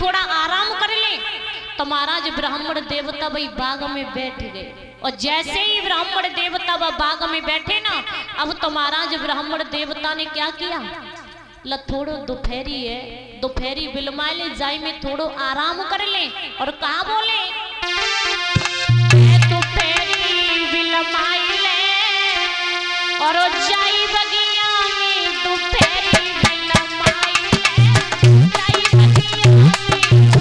थोड़ा आराम कर ले। तो महाराज ब्राह्मण देवता भाई बाग में बैठ गए, और जैसे ही ब्राह्मण देवता वह बाग में बैठे ना, अब तो महाराज ब्राह्मण देवता ने क्या किया, ल थोड़ो दोपहरी है, दोपहरी बिलमाए ले जाई में थोड़ो आराम कर ले। और कहा बोले दोपहरी बिलमाए ले और जाई बगिया में दोपहरी बिलमाए ले, जाई बगिया में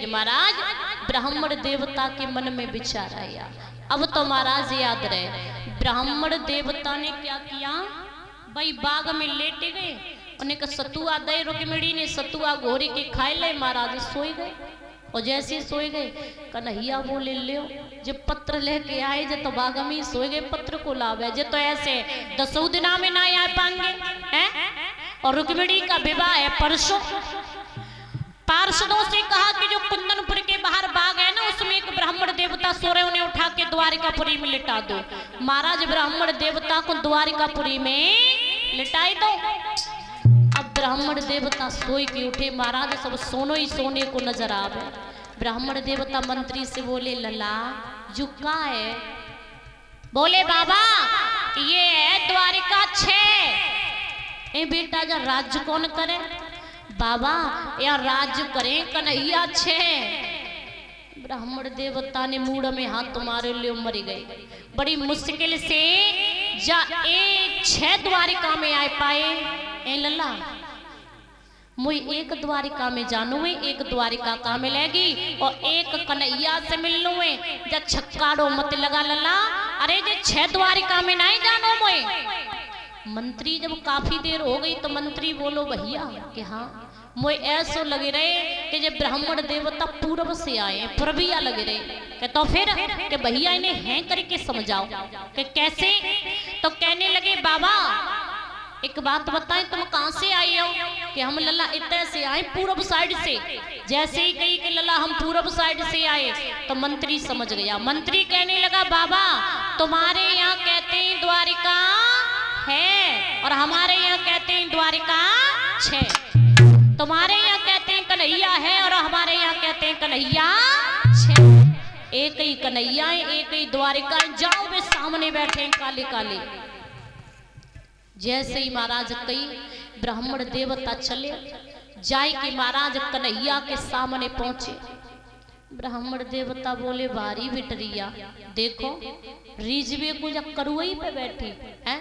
महाराज ब्राह्मण देवता के मन में विचार आया। अब तो महाराज याद रहे, ब्राह्मण देवता ने क्या किया, भाई बाग में लेटे गए, उन्हें कहा सतुआ दे रुक्मिणी ने सतुआ घोरी के खाए ले, महाराज सोए गए। और जैसे सोए गए कन्हैया बोले ले जब पत्र लेके आए जे तो बाग में सोए गए, पत्र को लावे जे तो ऐसे 10 दिना में ना आ पाएंगे हैं। और रुक्मिणी का विवाह है परसों। पार्षदों से कहा कि जो कुंदनपुर के बाहर बाग है ना, उसमें एक ब्राह्मण देवता सो रहे, उन्हें उठा के द्वारिकापुरी में लिटा दो। महाराज ब्राह्मण देवता को द्वारिकापुरी में लिटाई दो। अब ब्राह्मण देवता सोई के उठे, महाराज सब सोनो ही सोने को नजर आवे। ब्राह्मण देवता मंत्री से बोले लला जुका है, बोले बाबा ये है द्वारिका 6। ए बेटा जा राज्य कौन करे, बाबा या राज्य करें कन्हैया 6। ब्राह्मण देवता ने मूड में हाथ तुम्हारे लिए मर गए। बड़ी मुश्किल से जा 6 द्वारिका में आ पाए। ए लल्ला मुई एक द्वारिका में जानू है, एक द्वारिका का मिलेगी और एक कन्हैया से मिलनू है। जा छक्काड़ो मत लगा लल्ला, अरे जे 6 द्वारिका में नहीं जानो मोए। मंत्री जब काफी देर हो गई तो मंत्री बोलो भैया कि हाँ मोए ऐसो लगे रहे कि जब ब्राह्मण देवता पूर्व से आए, पूर्विया लगे रहे कि तो फिर कि भैया इन्हें हैं करके समझाओ कि कैसे। तो कहने लगे बाबा एक बात बताएं तुम कहां से आए हो, कि हम लल्ला इतने से आए पूर्व साइड से। जैसे ही कही कि लल्ला हम पूर्व साइड से आए तो मंत्री समझ गया। मंत्री कहने लगा बाबा तुम्हारे यहाँ कहते हैं द्वारिका है और हमारे यहाँ कहते हैं द्वारिका 6। तुम्हारे यहाँ कहते हैं कन्हैया है और हमारे यहाँ कहते हैं कन्हैया 6। एक ही कन्हैया है, एक ही द्वारिका है। जाओ वे सामने बैठे काले काले। जैसे ही महाराज कई ब्राह्मण देवता चले जाए कि महाराज कन्हैया के सामने पहुंचे। ब्राह्मण देवता बोले बारी बिटरिया देखो रिजवे को जा करुई पे बैठी हैं,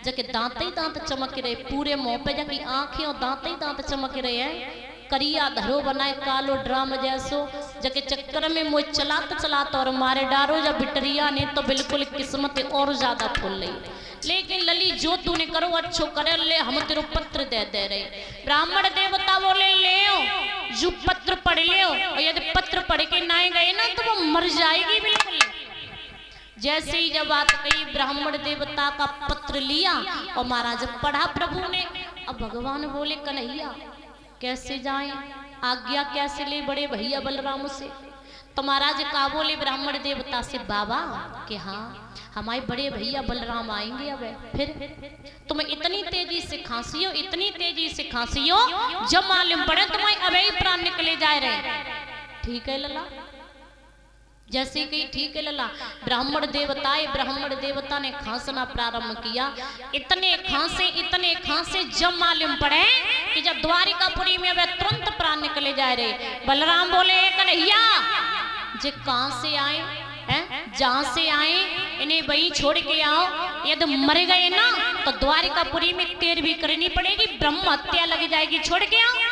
जके दांत ही दांत चमक रहे, पूरे मुंह पे जाके आंखें और दांत ही दांत चमक रहे हैं। करिया धरो बनाए कालो ड्राम जैसो, जके चक्कर में मुझ चलाता चलाता और मारे डारो जा बिटरिया ने तो बिल्कुल किस्मत और ज्यादा फूल रही। लेकिन लली जो तूने करो अच्छो करे ले, हम तेरो पत्र दे रहे। ब्राह्मण देवता बोले ले जो पत्र पढ़ ले, और यदि पत्र पढ़ के ना गए ना तो वो मर जाएगी बिल्कुल। जैसे ही जब बात कही ब्राह्मण देवता का पत्र लिया और महाराज पढ़ा प्रभु ने। अब भगवान बोले कन्हैया कैसे जाएं, आज्ञा कैसे ले बड़े भैया बलराम से। तो महाराज का बोले ब्राह्मण देवता से बाबा कि हाँ हमारे बड़े भैया बलराम आएंगे अब। फिर तुम इतनी तेजी से खांसी हो, इतनी तेजी से खांसी हो, जब मालूम पड़े तुम्हारे अबे प्राण निकले जा रहे। ठीक है लला, जैसे कि ठीक है लला। ब्राह्मण देवता ने खांसना प्रारंभ किया। इतने खांसे जब मालूम पड़े कि जब द्वारिकापुरी में वे तुरंत प्राण निकले जा रहे। बलराम बोले कन्हैया जे कहां से आए हैं, जहां से आए इन्हें वहीं छोड़ के आओ। यदि मर गए ना तो द्वारिकापुरी में तेर भी करनी पड़ेगी, ब्रह्म हत्या लग जाएगी, छोड़ के आओ।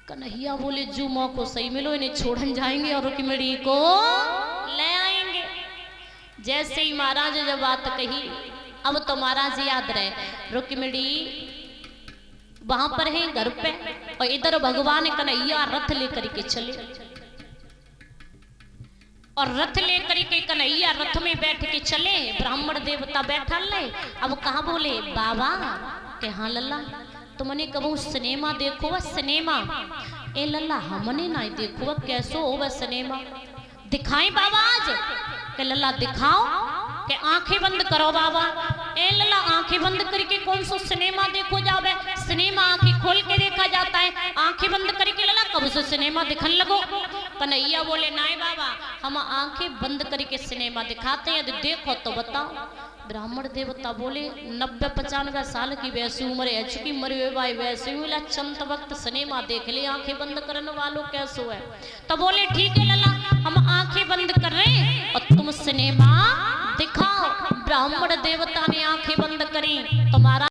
कन्हैया बोले जो माँ को सही मिलो इन्हें छोड़न जाएंगे और रुक्मिणी को ले आएंगे। जैसे ही महाराज जब बात कही, अब तो महाराज याद रहे रुक्मिणी वहां पर है घर पे, और इधर भगवान कन्हैया रथ लेकर के चले, और रथ लेकर के कन्हैया रथ में बैठ के चले। ब्राह्मण देवता बैठा ले। अब कहा बोले बाबा के हाँ लल्ला तुमने कबू सिनेमा देखो वह सिनेमा? ए लल्ला हमने ना देखो वह कैसो हो वह सिनेमा, दिखाएं बाबा आज? के लल्ला दिखाओ, के आंखें बंद करो बाबा। ए लल्ला आंखें बंद करके कौन सो सिनेमा देखो जावे? सिनेमा आंखें खोल के देखा जाता है, आंखें बंद करके लल्ला कब से सिनेमा दिखन लगो? कन्हैया बोले नाई बाबा हम आंखें बंद करके सिनेमा दिखाते हैं, यदि देखो तो बताओ। ब्राह्मण देवता बोले 90-95 साल की वैसी उम्र है चुकी, मरे हुए भाई वैसे हुआ चंद वक्त सिनेमा देख ले, आंखें बंद करने वालों कैसो है? तो बोले ठीक है लल्ला हम आंखें बंद कर रहे हैं और तुम सिनेमा दिखाओ। ब्राह्मण देवता ने आंखें बंद करी, तुम्हारा